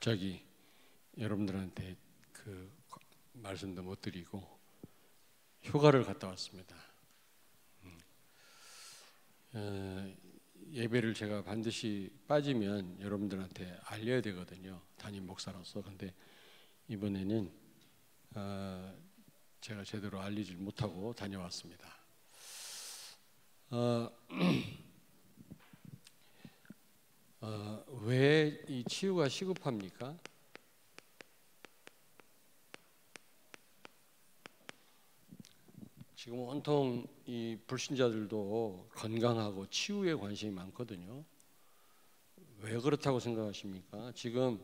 갑자기 여러분들한테 그 말씀도 못 드리고 휴가를 갔다 왔습니다. 예배를 제가 반드시 빠지면 여러분들한테 알려야 되거든요, 담임 목사로서. 근데 이번에는 제가 제대로 알리지 못하고 다녀왔습니다. 왜 이 치유가 시급합니까? 지금 온통 이 불신자들도 건강하고 치유에 관심이 많거든요. 왜 그렇다고 생각하십니까? 지금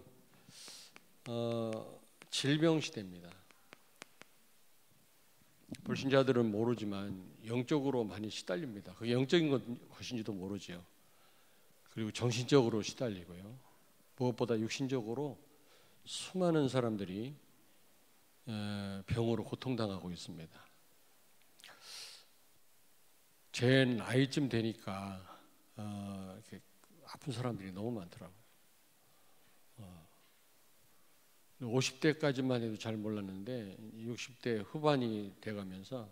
질병 시대입니다. 불신자들은 모르지만 영적으로 많이 시달립니다. 그게 영적인 것인지도 모르죠. 그리고 정신적으로 시달리고요. 무엇보다 육신적으로 수많은 사람들이 병으로 고통당하고 있습니다. 제 나이쯤 되니까 이렇게 아픈 사람들이 너무 많더라고요. 50대까지만 해도 잘 몰랐는데 60대 후반이 돼가면서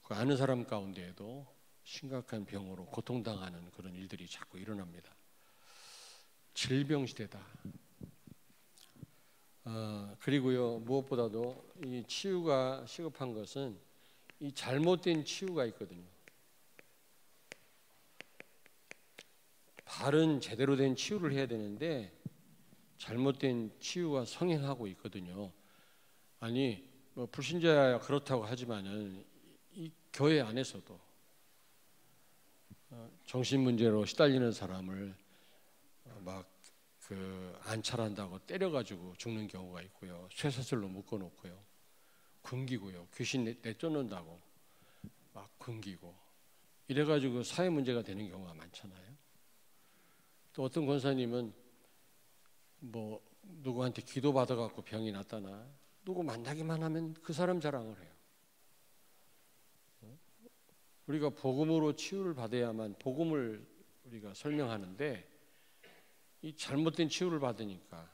그 아는 사람 가운데에도 심각한 병으로 고통당하는 그런 일들이 자꾸 일어납니다. 질병 시대다. 그리고요, 무엇보다도 이 치유가 시급한 것은 이 잘못된 치유가 있거든요. 바른 제대로 된 치유를 해야 되는데 잘못된 치유가 성행하고 있거든요. 아니 뭐 불신자야 그렇다고 하지만은 이 교회 안에서도 정신 문제로 시달리는 사람을 막 안찰한다고 때려가지고 죽는 경우가 있고요. 쇠사슬로 묶어놓고요, 굶기고요, 귀신 내쫓는다고 막 굶기고 이래가지고 사회 문제가 되는 경우가 많잖아요. 또 어떤 권사님은 뭐 누구한테 기도 받아갖고 병이 났다나 누구 만나기만 하면 그 사람 자랑을 해요. 우리가 복음으로 치유를 받아야만 복음을 우리가 설명하는데 이 잘못된 치유를 받으니까.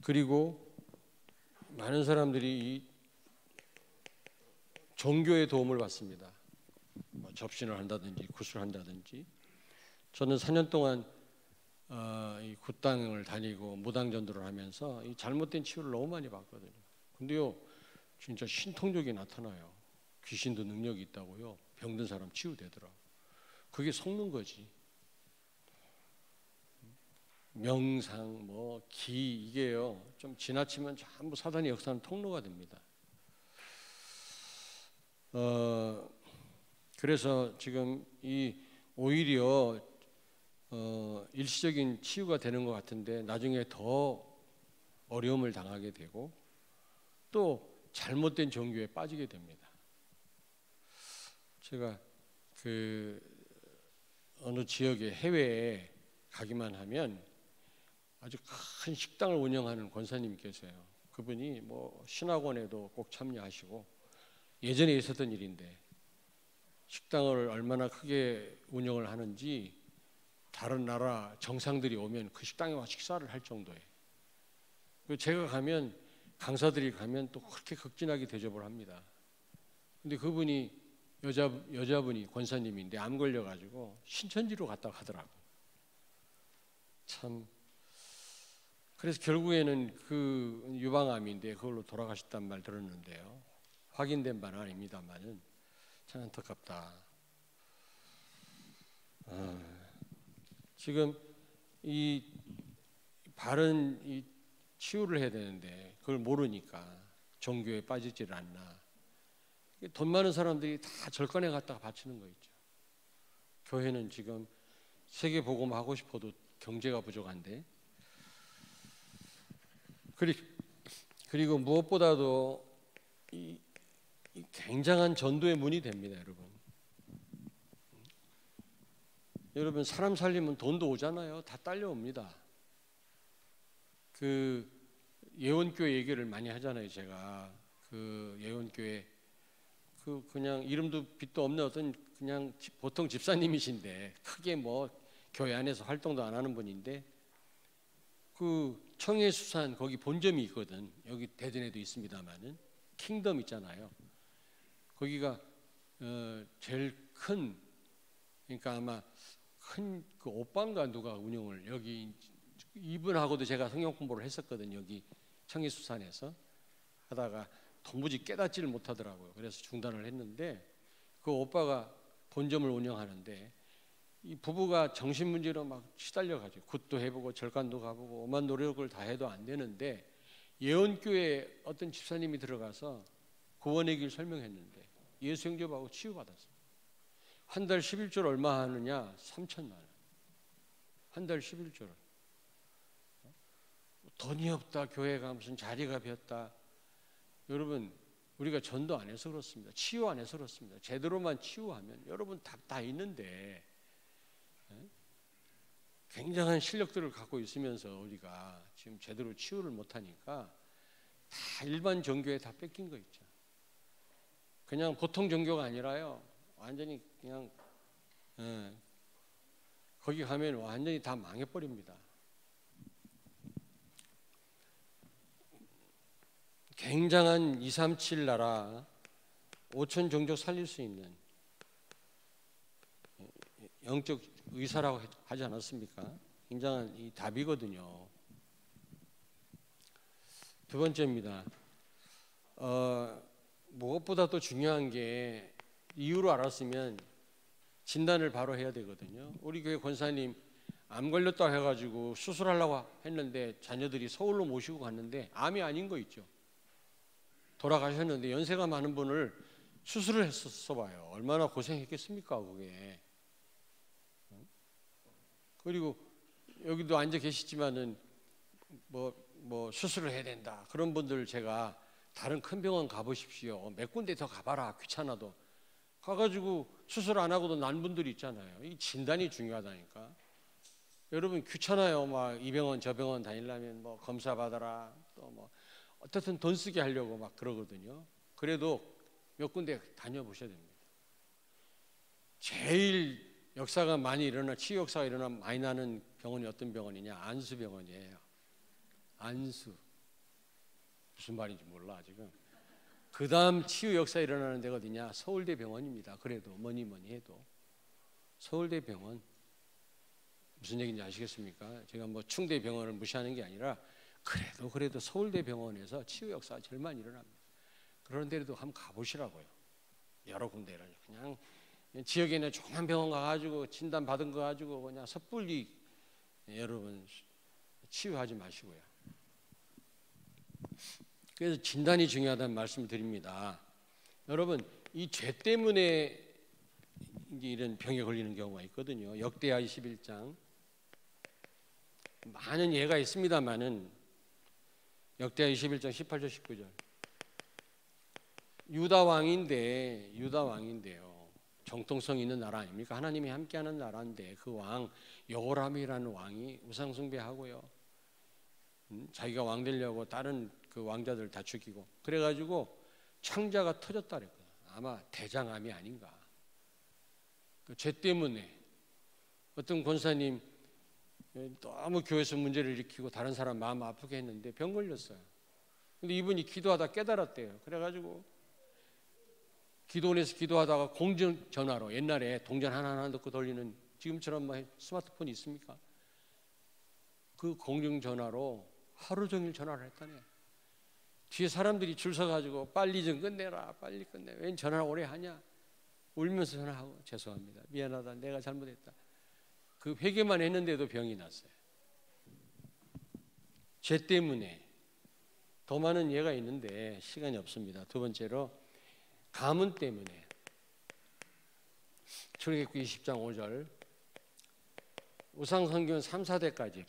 그리고 많은 사람들이 이 종교의 도움을 받습니다. 뭐 접신을 한다든지 굿을 한다든지. 저는 4년 동안 이 굿당을 다니고 무당전도를 하면서 이 잘못된 치유를 너무 많이 받거든요. 근데요, 진짜 신통력이 나타나요. 귀신도 능력이 있다고요. 병든 사람 치유되더라고. 그게 속는 거지. 명상, 뭐 기, 이게요 좀 지나치면 전부 사단의 역사는 통로가 됩니다. 그래서 지금 이 오히려 일시적인 치유가 되는 것 같은데 나중에 더 어려움을 당하게 되고 또 잘못된 종교에 빠지게 됩니다. 제가 어느 지역에 해외에 가기만 하면 아주 큰 식당을 운영하는 권사님이 계세요. 그분이 뭐 신학원에도 꼭 참여하시고 예전에 있었던 일인데 식당을 얼마나 크게 운영을 하는지 다른 나라 정상들이 오면 그 식당에 와서 식사를 할 정도예요. 제가 가면 강사들이 가면 또 그렇게 극진하게 대접을 합니다. 근데 그분이 여자분이 권사님인데 암 걸려가지고 신천지로 갔다 가더라고. 참. 그래서 결국에는 그 유방암인데 그걸로 돌아가셨단 말 들었는데요. 확인된 바는 아닙니다만은 참 안타깝다. 지금 이 바른 이 치유를 해야 되는데 그걸 모르니까 종교에 빠지질 않나. 돈 많은 사람들이 다 절간에 갖다가 바치는 거 있죠. 교회는 지금 세계 복음 하고 싶어도 경제가 부족한데. 그리고 무엇보다도 이 굉장한 전도의 문이 됩니다, 여러분. 여러분 사람 살리면 돈도 오잖아요. 다 딸려옵니다. 그 예원교회 얘기를 많이 하잖아요. 제가 그 예원교회 그냥 이름도 빛도 없는 어떤 그냥 보통 집사님이신데 크게 뭐 교회 안에서 활동도 안 하는 분인데 그 청해수산 거기 본점이 있거든. 여기 대전에도 있습니다만은 킹덤 있잖아요. 거기가 제일 큰, 그러니까 아마 큰 그 오빠인가 누가 운영을, 여기 이분하고도 제가 성경 공부를 했었거든요. 여기 청해수산에서 하다가 도무지 깨닫지를 못하더라고요. 그래서 중단을 했는데 그 오빠가 본점을 운영하는데 이 부부가 정신 문제로 막 시달려 가지고 굿도 해보고 절간도 가보고 오만 노력을 다 해도 안 되는데 예언교회 어떤 집사님이 들어가서 구원의 길 설명했는데 예수 영접하고 치유받았어요. 한 달 11조를 얼마 하느냐? 3천만 원. 한 달 11조를. 돈이 없다, 교회가 무슨 자리가 비었다. 여러분, 우리가 전도 안 해서 그렇습니다. 치유 안 해서 그렇습니다. 제대로만 치유하면 여러분 다 있는데 굉장한 실력들을 갖고 있으면서 우리가 지금 제대로 치유를 못하니까 다 일반 종교에 다 뺏긴 거 있죠. 그냥 보통 종교가 아니라요. 완전히 그냥 거기 가면 완전히 다 망해버립니다. 굉장한 237 나라 5천 종족 살릴 수 있는 영적 의사라고 하지 않았습니까? 굉장한 이 답이거든요. 두 번째입니다. 무엇보다 또 중요한 게 이유로 알았으면 진단을 바로 해야 되거든요. 우리 교회 권사님 암 걸렸다 해가지고 수술하려고 했는데 자녀들이 서울로 모시고 갔는데 암이 아닌 거 있죠. 돌아가셨는데 연세가 많은 분을 수술을 했었어 봐요. 얼마나 고생했겠습니까 그게. 그리고 여기도 앉아 계시지만은 뭐 수술을 해야 된다 그런 분들 제가 다른 큰 병원 가보십시오. 몇 군데 더 가봐라 귀찮아도 가가지고 수술 안 하고도 난 분들이 있잖아요. 이 진단이 중요하다니까. 여러분 귀찮아요. 막 이 병원 저 병원 다니려면 뭐 검사 받아라 또 뭐 어떻든 돈 쓰게 하려고 막 그러거든요. 그래도 몇 군데 다녀보셔야 됩니다. 제일 역사가 많이 일어나 치유 역사가 많이 나는 병원이 어떤 병원이냐? 안수병원이에요. 안수. 무슨 말인지 몰라 지금. 그 다음 치유 역사 일어나는 데가 어디냐? 서울대병원입니다. 그래도 뭐니 해도 서울대병원. 무슨 얘기인지 아시겠습니까? 제가 뭐 충대병원을 무시하는 게 아니라 그래도 서울대병원에서 치유 역사가 제일 많이 일어납니다. 그런 데도 한번 가보시라고요. 여러 군데를 그냥 지역에 있는 조그만 병원 가가지고 진단 받은 거 가지고 그냥 섣불리 여러분 치유하지 마시고요. 그래서 진단이 중요하다는 말씀을 드립니다. 여러분 이 죄 때문에 이런 병에 걸리는 경우가 있거든요. 역대하 21장 많은 예가 있습니다만은 역대하 21장 18절 19절 유다 왕인데요. 정통성 있는 나라 아닙니까? 하나님이 함께하는 나라인데 그 왕 여호람이라는 왕이 우상 숭배하고요. 자기가 왕 되려고 다른 그 왕자들 다 죽이고 그래가지고 창자가 터졌다 그랬거든요. 아마 대장암이 아닌가. 그 죄 때문에 어떤 권사님 너무 교회에서 문제를 일으키고 다른 사람 마음 아프게 했는데 병 걸렸어요. 근데 이분이 기도하다 깨달았대요. 그래가지고 기도원에서 기도하다가 공중전화로 옛날에 동전 하나하나 넣고 돌리는 지금처럼 뭐 스마트폰이 있습니까? 그 공중전화로 하루 종일 전화를 했다네. 뒤에 사람들이 줄 서가지고 빨리 좀 끝내라 빨리 끝내. 왜 전화를 오래 하냐. 울면서 전화하고 죄송합니다. 미안하다. 내가 잘못했다. 그 회개만 했는데도 병이 났어요. 죄 때문에. 더 많은 예가 있는데 시간이 없습니다. 두 번째로 가문 때문에. 출애굽기 20장 5절 우상선교는 3, 4대까지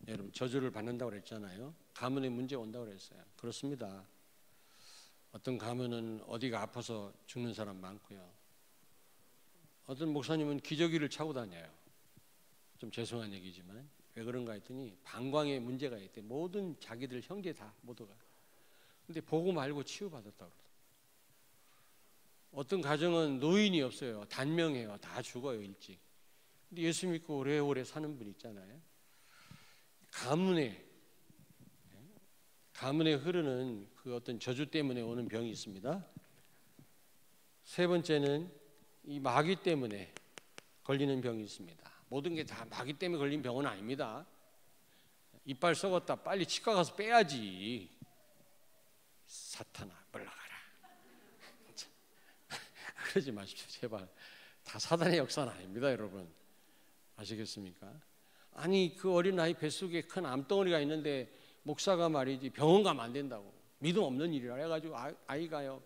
여러분 저주를 받는다고 그랬잖아요. 가문에 문제 온다고 그랬어요. 그렇습니다. 어떤 가문은 어디가 아파서 죽는 사람 많고요. 어떤 목사님은 기저귀를 차고 다녀요. 좀 죄송한 얘기지만 왜 그런가 했더니 방광에 문제가 있대. 모든 자기들 형제 다 모두가. 근데 보고 말고 치유받았다고 그러더라고요. 어떤 가정은 노인이 없어요. 단명해요. 다 죽어요 일찍. 근데 예수 믿고 오래오래 사는 분 있잖아요. 가문에 흐르는 그 어떤 저주 때문에 오는 병이 있습니다. 세 번째는 이 마귀 때문에 걸리는 병이 있습니다. 모든 게 다 마귀 때문에 걸린 병은 아닙니다. 이빨 썩었다 빨리 치과 가서 빼야지. 사탄아 물러가라. 그러지 마십시오 제발. 다 사단의 역사는 아닙니다 여러분. 아시겠습니까? 아니 그 어린아이 뱃속에 큰 암덩어리가 있는데 목사가 말이지 병원 가면 안 된다고, 믿음 없는 일이라 해가지고 아이가요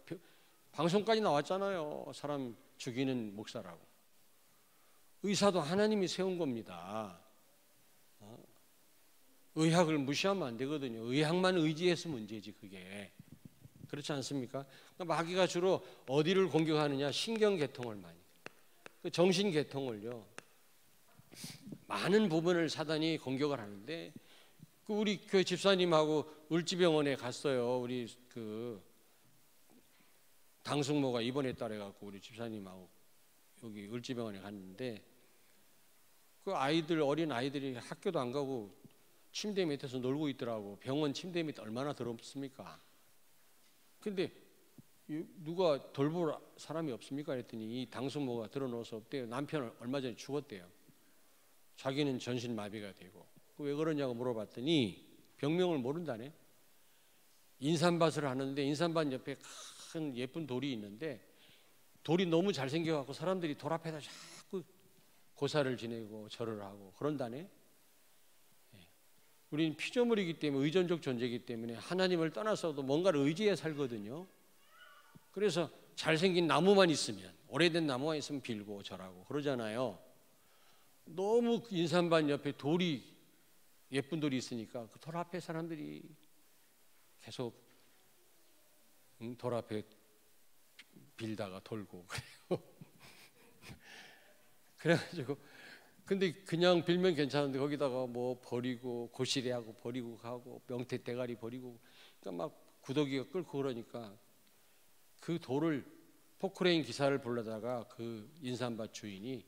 방송까지 나왔잖아요. 사람 죽이는 목사라고. 의사도 하나님이 세운 겁니다. 의학을 무시하면 안 되거든요. 의학만 의지해서 문제지 그게. 그렇지 않습니까? 그러니까 마귀가 주로 어디를 공격하느냐? 신경계통을 많이, 그 정신계통을요 많은 부분을 사단이 공격을 하는데, 그 우리 교회 집사님하고 을지병원에 갔어요. 우리 그 당숙모가 입원했다 그래갖고 우리 집사님하고 여기 을지병원에 갔는데, 그 아이들, 어린 아이들이 학교도 안 가고 침대 밑에서 놀고 있더라고. 병원 침대 밑 얼마나 더럽습니까? 근데 누가 돌볼 사람이 없습니까? 그랬더니 이 당숙모가 들어놓아서 없대요. 남편 얼마 전에 죽었대요. 자기는 전신마비가 되고. 왜 그러냐고 물어봤더니 병명을 모른다네. 인삼밭을 하는데 인삼밭 옆에 큰 예쁜 돌이 있는데, 돌이 너무 잘생겨갖고 사람들이 돌 앞에다 자꾸 고사를 지내고 절을 하고 그런다네. 우리는 피조물이기 때문에, 의존적 존재이기 때문에 하나님을 떠나서도 뭔가를 의지해 살거든요. 그래서 잘생긴 나무만 있으면, 오래된 나무만 있으면 빌고 절하고 그러잖아요. 너무 인삼밭 옆에 돌이, 예쁜 돌이 있으니까 그 돌 앞에 사람들이 계속 돌 앞에 빌다가 돌고 그래요. 그래가지고 근데 그냥 빌면 괜찮은데 거기다가 뭐 버리고 고시래하고 버리고 가고 명태 대가리 버리고, 그러니까 막 구더기가 끓고 그러니까 그 돌을, 포크레인 기사를 불러다가 그 인삼밭 주인이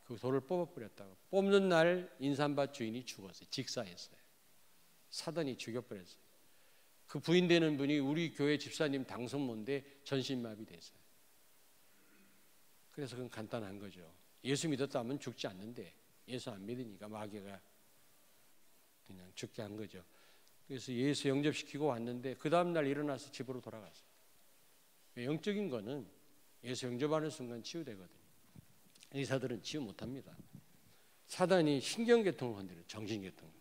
그 돌을 뽑아버렸다고. 뽑는 날 인삼밭 주인이 죽었어요. 직사했어요. 사단이 죽여버렸어요. 그 부인 되는 분이 우리 교회 집사님 당선모인데 전신마비 됐어요. 그래서 그건 간단한 거죠. 예수 믿었다 하면 죽지 않는데 예수 안 믿으니까 마귀가 그냥 죽게 한 거죠. 그래서 예수 영접시키고 왔는데 그 다음날 일어나서 집으로 돌아갔어요. 영적인 거는 예수 영접하는 순간 치유되거든요. 의사들은 치유 못합니다. 사단이 신경계통을 건드려요. 정신계통.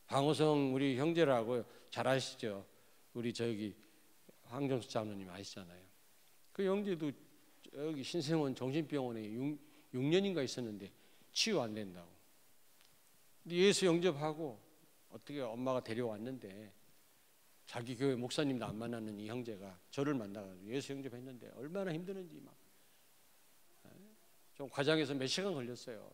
방호성 우리 형제라고 잘 아시죠? 우리 저기 황정수 장로님 아시잖아요. 그 형제도 여기 신생원 정신병원에 6년인가 있었는데 치유 안 된다고. 근데 예수 영접하고 어떻게 엄마가 데려왔는데, 자기 교회 목사님도 안 만나는 이 형제가 저를 만나가지고 예수 영접했는데 얼마나 힘드는지 막 좀 과장해서 몇 시간 걸렸어요.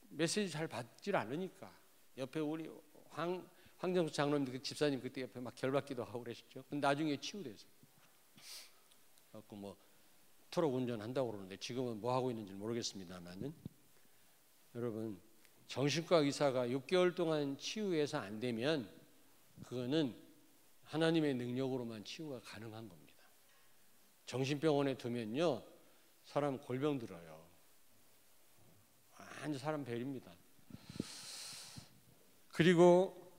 메시지 잘 받질 않으니까. 옆에 우리 황정수 장로님 그 집사님 그때 옆에 막 결박기도 하고 그러셨죠. 근데 나중에 치유됐어요. 그래서 뭐 트럭 운전한다고 그러는데 지금은 뭐 하고 있는지 모르겠습니다만은, 여러분 정신과 의사가 6개월 동안 치유해서 안 되면 그거는 하나님의 능력으로만 치유가 가능한 겁니다. 정신병원에 두면요 사람 골병 들어요. 완전 사람 베립니다. 그리고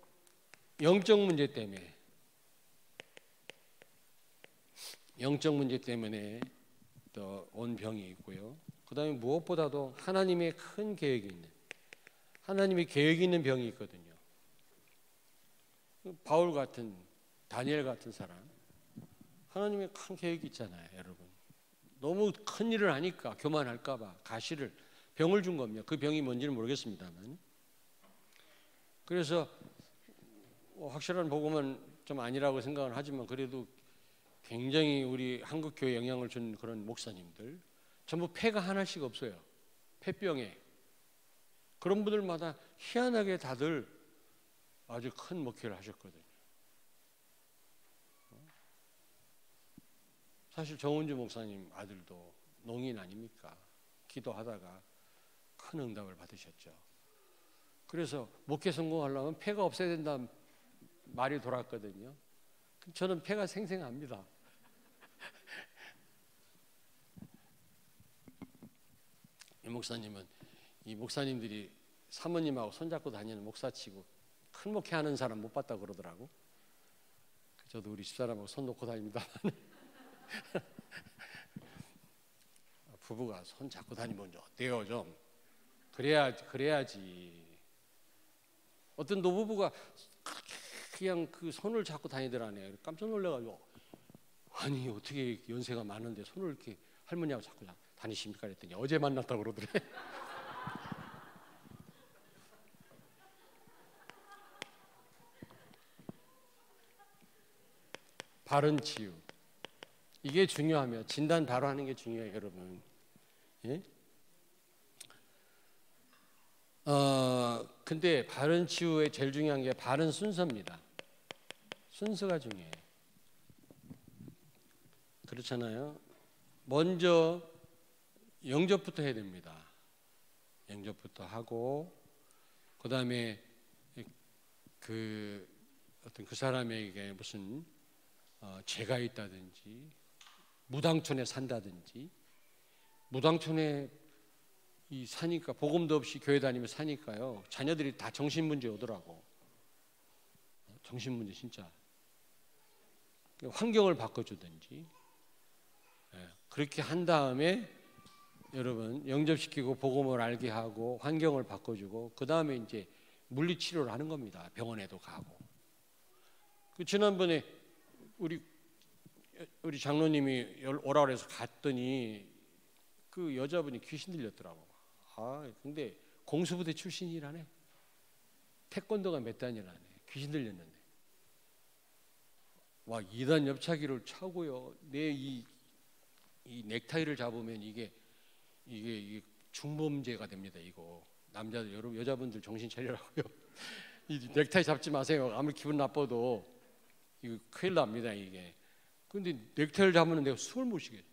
영적 문제 때문에 또 온 병이 있고요. 그 다음에 무엇보다도 하나님의 큰 계획이 있는, 하나님의 계획이 있는 병이 있거든요. 바울 같은, 다니엘 같은 사람, 하나님의 큰 계획이 있잖아요. 여러분 너무 큰 일을 하니까 교만할까 봐 가시를, 병을 준 겁니다. 그 병이 뭔지는 모르겠습니다만. 그래서 확실한 복음은 좀 아니라고 생각을 하지만, 그래도 굉장히 우리 한국교회에 영향을 준 그런 목사님들 전부 폐가 하나씩 없어요. 폐병에. 그런 분들마다 희한하게 다들 아주 큰 목회를 하셨거든요. 사실 정은주 목사님 아들도 농인 아닙니까? 기도하다가 큰 응답을 받으셨죠. 그래서 목회 성공하려면 폐가 없어야 된다 말이 돌았거든요. 저는 폐가 생생합니다. 이 목사님은 이 목사님들이 사모님하고 손잡고 다니는 목사치고 큰 목회하는 사람 못 봤다고 그러더라고. 저도 우리 집사람하고 손 놓고 다닙니다. 부부가 손 잡고 다니면 어때요? 좀 그래야지. 어떤 노부부가 그냥 그 손을 잡고 다니더라네요. 깜짝 놀래가지고 아니 어떻게 연세가 많은데 손을 이렇게 할머니하고 잡고 다니십니까? 그랬더니 어제 만났다고 그러더래. 바른 치유, 이게 중요하며 진단 바로 하는 게 중요해요, 여러분. 예? 근데 바른 치유에 제일 중요한 게 바른 순서입니다. 순서가 중요해요. 그렇잖아요. 먼저 영접부터 해야 됩니다. 영접부터 하고 그 다음에 그 사람에게 무슨 죄가 있다든지 무당촌에 산다든지, 무당촌에 사니까 복음도 없이 교회 다니면 사니까요 자녀들이 다 정신문제 오더라고. 정신문제 진짜. 환경을 바꿔주든지 그렇게 한 다음에 여러분 영접시키고 복음을 알게 하고 환경을 바꿔주고 그 다음에 이제 물리치료를 하는 겁니다. 병원에도 가고. 지난번에 우리 장로님이 오라 그래서 갔더니 그 여자분이 귀신 들렸더라고. 근데 공수부대 출신이라네. 태권도가 몇 단이라네. 귀신 들렸는데. 와, 2단 옆차기를 차고요. 내 이 넥타이를 잡으면 이게 중범죄가 됩니다. 이거 남자들 여자분들 정신 차리라고요. 이 넥타이 잡지 마세요. 아무리 기분 나빠도 이거 큰일 납니다. 이게. 근데 넥타이를 잡으면 내가 숨을 못 쉬게.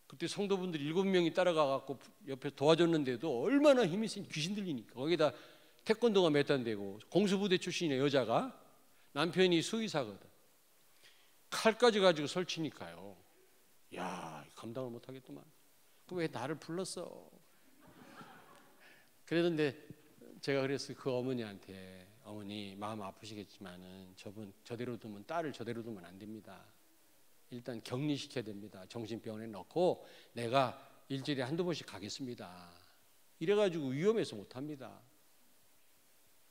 그때 성도분들이 7명이 따라가 갖고 옆에 도와줬는데도 얼마나 힘이 센 귀신 들리니까. 거기다 태권도가 몇 단 되고 공수부대 출신의 여자가 남편이 수의사거든. 칼까지 가지고 설치니까요. 야, 감당을 못 하겠더만. 왜 나를 불렀어? 그랬는데 제가 그랬어요. 그 어머니한테, 어머니 마음 아프시겠지만은 저대로 두면 딸을 저대로 두면 안 됩니다. 일단 격리시켜야 됩니다. 정신병원에 넣고 내가 일주일에 한두 번씩 가겠습니다. 이래가지고 위험해서 못합니다.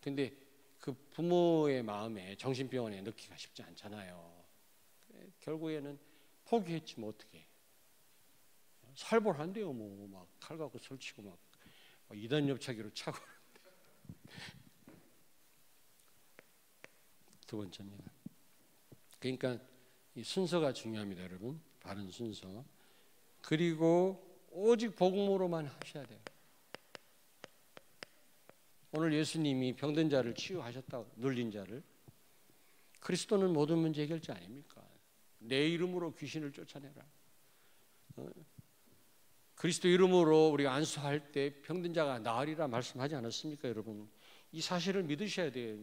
근데 그 부모의 마음에 정신병원에 넣기가 쉽지 않잖아요. 결국에는 포기했지 뭐 어떻게. 살벌한데요. 뭐 막 칼 갖고 설치고 막 2단 옆차기로 차고. 두 번째입니다. 그러니까 이 순서가 중요합니다, 여러분. 바른 순서. 그리고 오직 복음으로만 하셔야 돼요. 오늘 예수님이 병든 자를 치유하셨다고, 눌린 자를. 그리스도는 모든 문제 해결자 아닙니까? 내 이름으로 귀신을 쫓아내라. 그리스도 이름으로 우리가 안수할 때 병든 자가 나으리라 말씀하지 않았습니까, 여러분? 이 사실을 믿으셔야 돼요.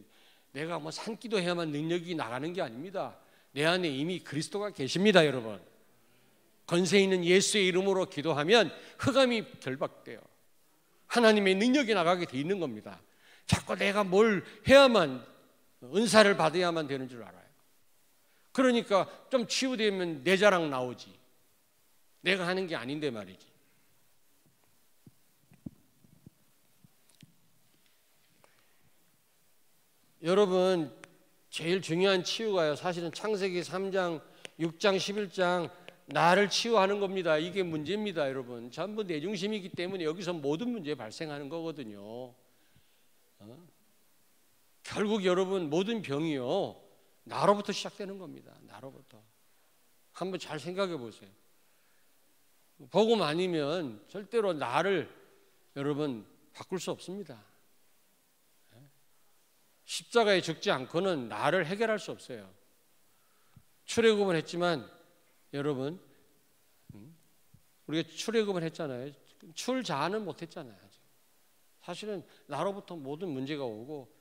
내가 뭐 산기도 해야만 능력이 나가는 게 아닙니다. 내 안에 이미 그리스도가 계십니다, 여러분. 권세 있는 예수의 이름으로 기도하면 흑암이 결박돼요. 하나님의 능력이 나가게 돼 있는 겁니다. 자꾸 내가 뭘 해야만, 은사를 받아야만 되는 줄 알아요. 그러니까 좀 치유되면 내 자랑 나오지. 내가 하는 게 아닌데 말이지. 여러분, 제일 중요한 치유가요, 사실은 창세기 3장, 6장, 11장 나를 치유하는 겁니다. 이게 문제입니다, 여러분. 전부 내 중심이기 때문에 여기서 모든 문제 발생하는 거거든요. 결국 여러분 모든 병이요 나로부터 시작되는 겁니다. 나로부터. 한번 잘 생각해 보세요. 복음 아니면 절대로 나를 여러분 바꿀 수 없습니다. 십자가에 죽지 않고는 나를 해결할 수 없어요. 출애굽은 했지만 여러분 우리가 출애굽을 했잖아요. 출자는 못했잖아요. 아직. 사실은 나로부터 모든 문제가 오고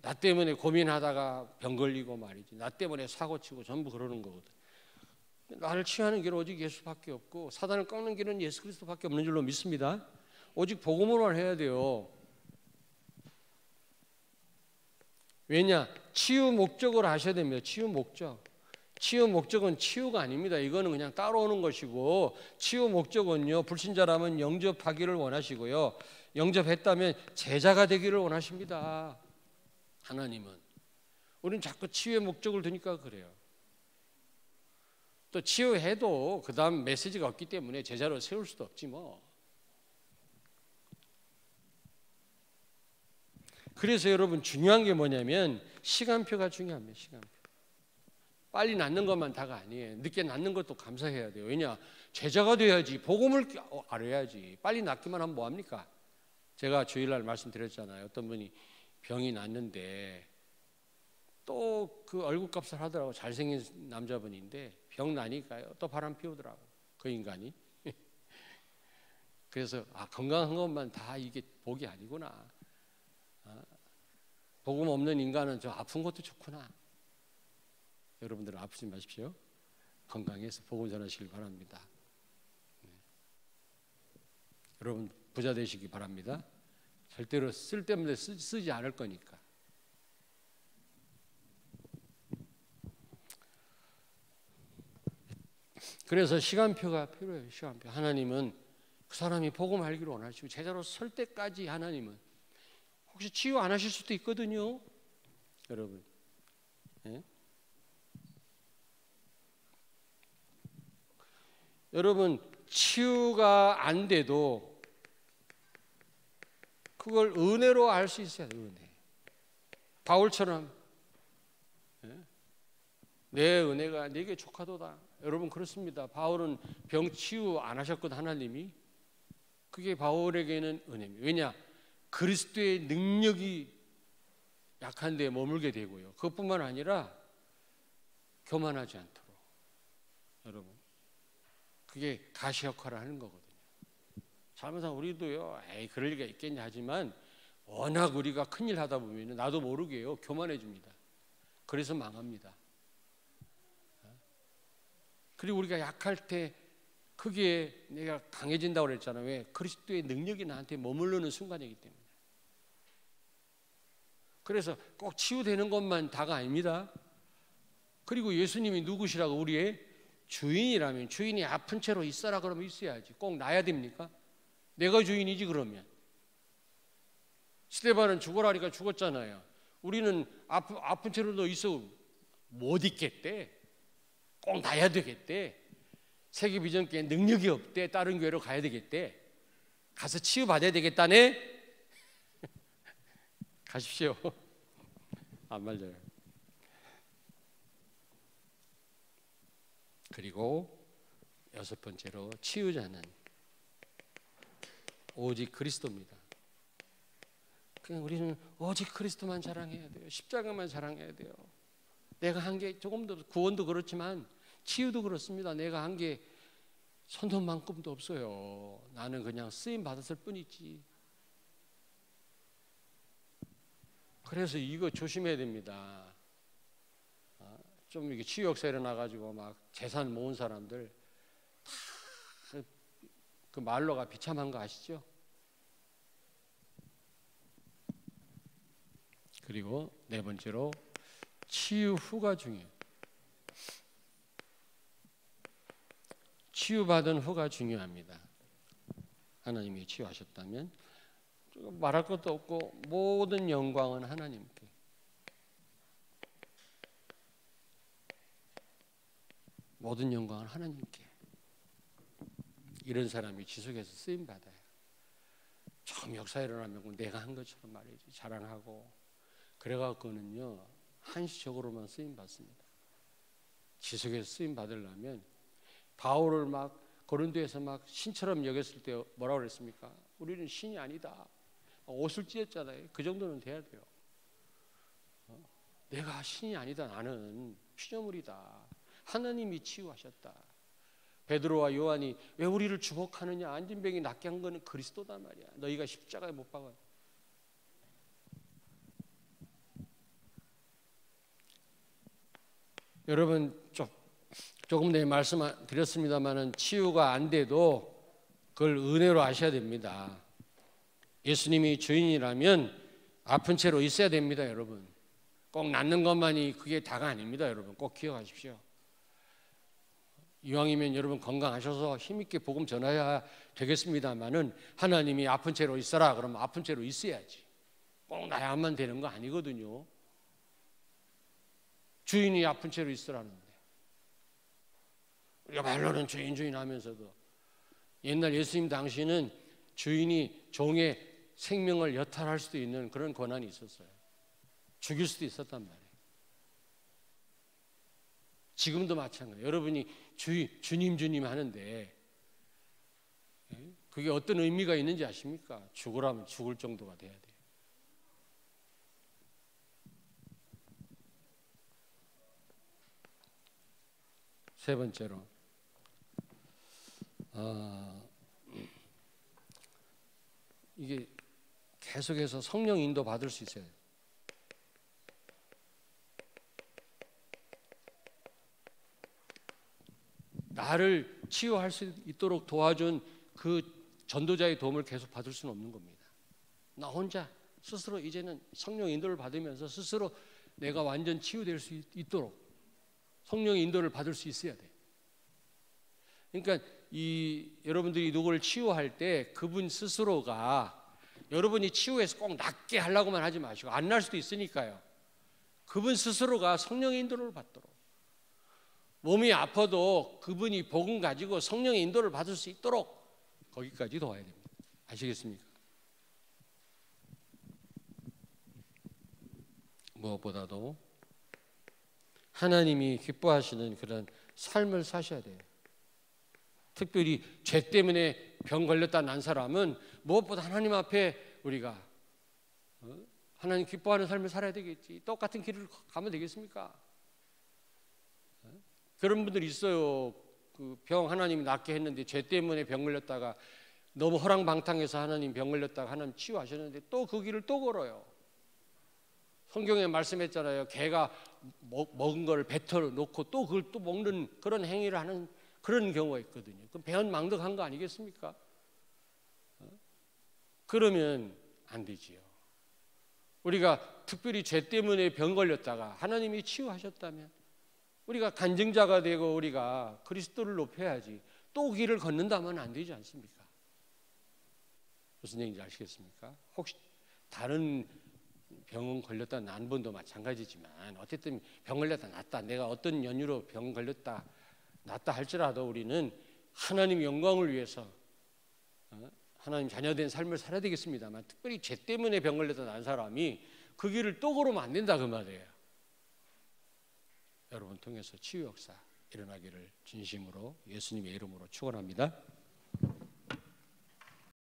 나 때문에 고민하다가 병 걸리고 말이지. 나 때문에 사고치고 전부 그러는 거거든. 나를 치유하는 길은 오직 예수밖에 없고 사단을 꺾는 길은 예수 그리스도밖에 없는 줄로 믿습니다. 오직 복음으로만 해야 돼요. 왜냐? 치유 목적을 아셔야 됩니다. 치유 목적. 치유 목적은 치유가 아닙니다. 이거는 그냥 따라오는 것이고 치유 목적은요. 불신자라면 영접하기를 원하시고요. 영접했다면 제자가 되기를 원하십니다. 하나님은. 우리는 자꾸 치유의 목적을 두니까 그래요. 또 치유해도 그 다음 메시지가 없기 때문에 제자로 세울 수도 없지 뭐. 그래서 여러분 중요한 게 뭐냐면 시간표가 중요합니다. 시간표. 빨리 낫는 것만 다가 아니에요. 늦게 낫는 것도 감사해야 돼요. 왜냐? 제자가 돼야지. 복음을 알아야지. 빨리 낫기만 하면 뭐합니까? 제가 주일날 말씀드렸잖아요. 어떤 분이 병이 났는데 또 그 얼굴값을 하더라고. 잘생긴 남자분인데 병 나니까요. 또 바람 피우더라고. 그 인간이. 그래서 건강한 것만 다 이게 복이 아니구나. 복음 없는 인간은 저 아픈 것도 좋구나. 여러분들은 아프지 마십시오. 건강해서 복음 전하시길 바랍니다. 네. 여러분 부자 되시기 바랍니다. 절대로 쓸데없는 데 쓰지 않을 거니까. 그래서 시간표가 필요해요. 시간표. 하나님은 그 사람이 복음 알기를 원하시고 제자로 설 때까지 하나님은 혹시 치유 안 하실 수도 있거든요. 여러분. 네? 여러분 치유가 안 돼도 그걸 은혜로 알 수 있어야 돼요. 은혜. 바울처럼 내 은혜가 네게 족하도다. 여러분 그렇습니다. 바울은 병 치유 안 하셨거든 하나님이. 그게 바울에게는 은혜입니다. 왜냐? 그리스도의 능력이 약한 데 머물게 되고요. 그것뿐만 아니라 교만하지 않도록. 여러분 그게 가시 역할을 하는 거거든요. 잘못하면 우리도요, 그럴 리가 있겠냐 하지만 워낙 우리가 큰일 하다 보면 나도 모르게요, 교만해집니다. 그래서 망합니다. 그리고 우리가 약할 때 크게 내가 강해진다고 그랬잖아요. 왜? 그리스도의 능력이 나한테 머무르는 순간이기 때문에. 그래서 꼭 치유되는 것만 다가 아닙니다. 그리고 예수님이 누구시라고? 우리의 주인이라면 주인이 아픈 채로 있어라 그러면 있어야지. 꼭 나야 됩니까? 내가 주인이지 그러면. 스데반은 죽어라니까 죽었잖아요. 우리는 아픈 채로도 있어 못 있겠대. 꼭 나야 되겠대. 세계 비전교회 능력이 없대. 다른 교회로 가야 되겠대. 가서 치유받아야 되겠다네. 가십시오. 안 맞아요. 그리고 여섯 번째로 치유자는 오직 그리스도입니다. 그냥 우리는 오직 그리스도만 자랑해야 돼요. 십자가만 자랑해야 돼요. 내가 한 게 조금 더 구원도 그렇지만 치유도 그렇습니다. 내가 한 게 손톱만큼도 없어요. 나는 그냥 쓰임 받았을 뿐이지. 그래서 이거 조심해야 됩니다. 좀 이게 치유 역사 일어나가지고 막 재산 모은 사람들 다 그 말로가 비참한 거 아시죠? 그리고 네 번째로 치유 후가 중요해요. 치유받은 후가 중요합니다. 하나님이 치유하셨다면 말할 것도 없고 모든 영광은 하나님께. 모든 영광은 하나님께. 이런 사람이 지속해서 쓰임 받아요. 처음 역사 일어나면 내가 한 것처럼 말이지 자랑하고 그래갖고는요 한시적으로만 쓰임 받습니다. 지속해서 쓰임 받으려면 바울을 막 고린도에서 막 신처럼 여겼을 때 뭐라고 그랬습니까? 우리는 신이 아니다. 옷을 찢었잖아요. 그 정도는 돼야 돼요. 내가 신이 아니다. 나는 피조물이다. 하나님이 치유하셨다. 베드로와 요한이 왜 우리를 주목하느냐? 안진병이 낫게 한 거는 그리스도다 말이야. 너희가 십자가에 못 박아요. 여러분 조금 전에 말씀드렸습니다마는 치유가 안 돼도 그걸 은혜로 아셔야 됩니다. 예수님이 주인이라면 아픈 채로 있어야 됩니다, 여러분. 꼭 낫는 것만이 그게 다가 아닙니다, 여러분. 꼭 기억하십시오. 이왕이면 여러분 건강하셔서 힘있게 복음 전해야 되겠습니다마는 하나님이 아픈 채로 있어라 그러면 아픈 채로 있어야지. 꼭 나야만 되는 거 아니거든요. 주인이 아픈 채로 있으라는데 우리가 말로는 주인 하면서도 옛날 예수님 당시는 주인이 종의 생명을 여탈할 수도 있는 그런 권한이 있었어요. 죽일 수도 있었단 말이에요. 지금도 마찬가지예요. 여러분이 주님 하는데 그게 어떤 의미가 있는지 아십니까? 죽으라면 죽을 정도가 돼야 돼요. 세 번째로 이게 계속해서 성령 인도 받을 수 있어요. 나를 치유할 수 있도록 도와준 그 전도자의 도움을 계속 받을 수는 없는 겁니다. 나 혼자 스스로 이제는 성령 인도를 받으면서 스스로 내가 완전 치유될 수 있도록 성령의 인도를 받을 수 있어야 돼. 그러니까 여러분들이 누구를 치유할 때 그분 스스로가 여러분이 치유해서 꼭 낫게 하려고만 하지 마시고 안 날 수도 있으니까요. 그분 스스로가 성령의 인도를 받도록 몸이 아파도 그분이 복음 가지고 성령의 인도를 받을 수 있도록 거기까지 도와야 됩니다. 아시겠습니까? 무엇보다도 하나님이 기뻐하시는 그런 삶을 사셔야 돼요. 특별히 죄 때문에 병 걸렸다 난 사람은 무엇보다 하나님 앞에 우리가 하나님 기뻐하는 삶을 살아야 되겠지. 똑같은 길을 가면 되겠습니까? 그런 분들이 있어요. 그 병 하나님이 낫게 했는데 죄 때문에 병 걸렸다가 너무 허랑방탕해서 하나님 병 걸렸다가 하나님 치유하셨는데 또 그 길을 또 걸어요. 성경에 말씀했잖아요. 개가 먹은 걸 뱉어 놓고 또 그걸 또 먹는 그런 행위를 하는 그런 경우가 있거든요. 그럼 배은망덕한 거 아니겠습니까? 그러면 안 되지요. 우리가 특별히 죄 때문에 병 걸렸다가 하나님이 치유하셨다면 우리가 간증자가 되고 우리가 그리스도를 높여야지 또 길을 걷는다면 안 되지 않습니까? 무슨 얘기인지 아시겠습니까? 혹시 다른 병은 걸렸다 난 분도 마찬가지지만 어쨌든 병 걸렸다 낫다 내가 어떤 연유로 병 걸렸다 낫다 할지라도 우리는 하나님 영광을 위해서 하나님 자녀된 삶을 살아야 되겠습니다만 특별히 죄 때문에 병 걸렸다 난 사람이 그 길을 또 걸으면 안 된다 그 말이에요. 여러분 통해서 치유 역사 일어나기를 진심으로 예수님의 이름으로 축원합니다.